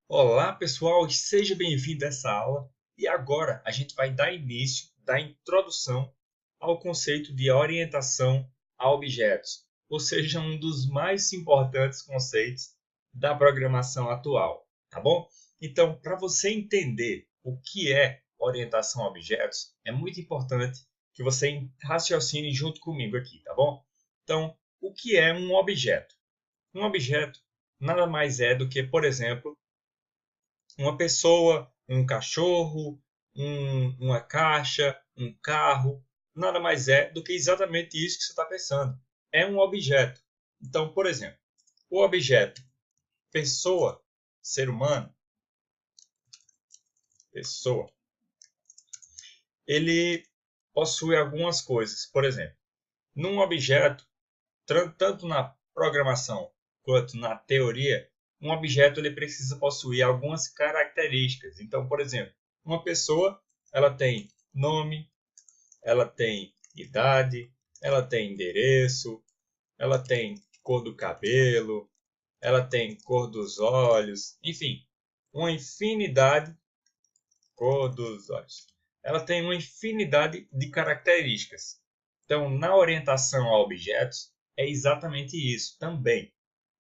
Olá pessoal, seja bem-vindo a essa aula e agora a gente vai dar início da introdução ao conceito de orientação a objetos, ou seja, um dos mais importantes conceitos da programação atual, tá bom? Então, para você entender o que é orientação a objetos, é muito importante que você raciocine junto comigo aqui, tá bom? Então, o que é um objeto? Um objeto nada mais é do que, por exemplo, uma pessoa, um cachorro, uma caixa, um carro, nada mais é do que exatamente isso que você está pensando. É um objeto. Então, por exemplo, o objeto pessoa, ser humano, pessoa, ele possui algumas coisas. Por exemplo, num objeto, tanto na programação quanto na teoria, um objeto ele precisa possuir algumas características. Então, por exemplo, uma pessoa ela tem nome, ela tem idade, ela tem endereço, ela tem cor do cabelo, ela tem cor dos olhos, enfim, uma infinidade cor dos olhos. Ela tem uma infinidade de características. Então, na orientação a objetos, é exatamente isso também.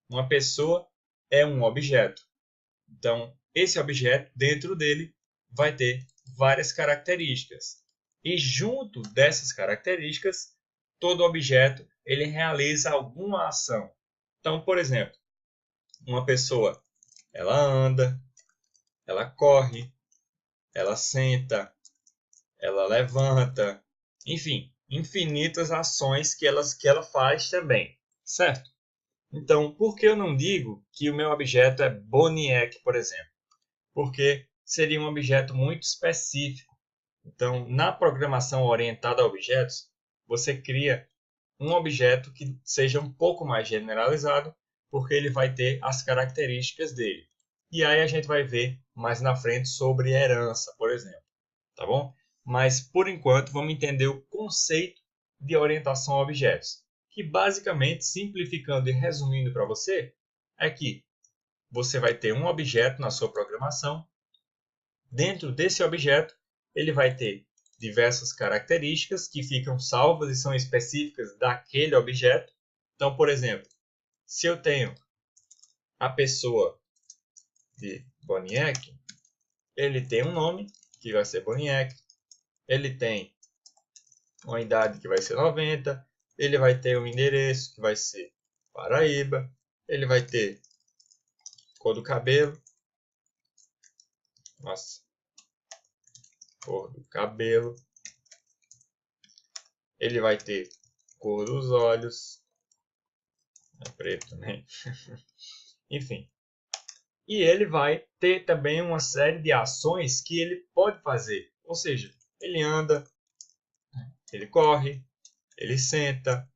Uma pessoa é um objeto. Então, esse objeto, dentro dele, vai ter várias características. E junto dessas características, todo objeto ele realiza alguma ação. Então, por exemplo, uma pessoa, ela anda, ela corre, ela senta, ela levanta, enfim, infinitas ações que ela faz também, certo? Então, por que eu não digo que o meu objeto é Boniek, por exemplo? Porque seria um objeto muito específico. Então, na programação orientada a objetos, você cria um objeto que seja um pouco mais generalizado, porque ele vai ter as características dele. E aí a gente vai ver mais na frente sobre herança, por exemplo, tá bom? Mas, por enquanto, vamos entender o conceito de orientação a objetos, que basicamente, simplificando e resumindo para você, é que você vai ter um objeto na sua programação. Dentro desse objeto, ele vai ter diversas características que ficam salvas e são específicas daquele objeto. Então, por exemplo, se eu tenho a pessoa de Boniek, ele tem um nome, que vai ser Boniek. Ele tem uma idade que vai ser 90. Ele vai ter um endereço que vai ser Paraíba. Ele vai ter cor do cabelo. Nossa, cor do cabelo. Ele vai ter cor dos olhos. É preto, né? Enfim. E ele vai ter também uma série de ações que ele pode fazer. Ou seja, ele anda, ele corre, ele senta,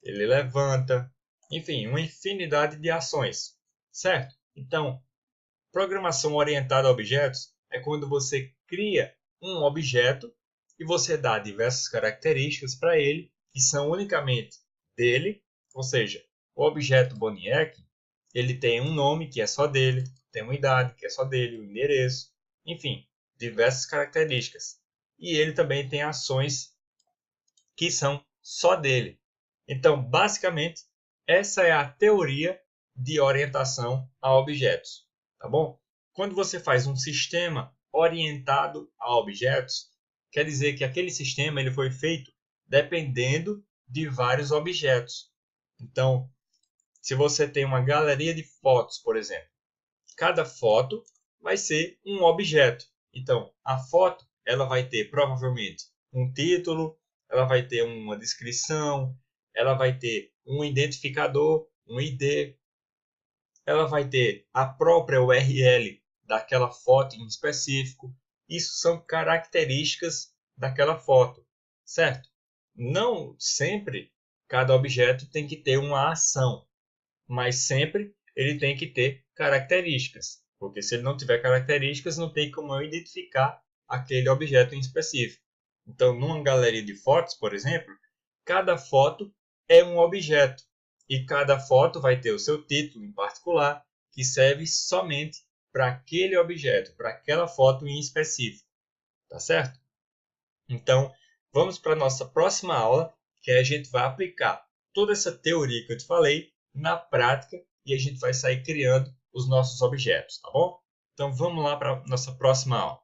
ele levanta, enfim, uma infinidade de ações, certo? Então, programação orientada a objetos é quando você cria um objeto e você dá diversas características para ele que são unicamente dele, ou seja, o objeto Boniek, ele tem um nome que é só dele, tem uma idade que é só dele, um endereço, enfim, diversas características. E ele também tem ações que são só dele. Então, basicamente, essa é a teoria de orientação a objetos, tá bom? Quando você faz um sistema orientado a objetos, quer dizer que aquele sistema ele foi feito dependendo de vários objetos. Então, se você tem uma galeria de fotos, por exemplo, cada foto vai ser um objeto. Então, a foto ela vai ter provavelmente um título, ela vai ter uma descrição, ela vai ter um identificador, um ID, ela vai ter a própria URL daquela foto em específico. Isso são características daquela foto, certo? Não sempre cada objeto tem que ter uma ação, mas sempre ele tem que ter características, porque se ele não tiver características, não tem como eu identificar aquele objeto em específico. Então, numa galeria de fotos, por exemplo, cada foto é um objeto. E cada foto vai ter o seu título em particular, que serve somente para aquele objeto, para aquela foto em específico. Tá certo? Então, vamos para a nossa próxima aula, que a gente vai aplicar toda essa teoria que eu te falei na prática e a gente vai sair criando os nossos objetos, tá bom? Então, vamos lá para a nossa próxima aula.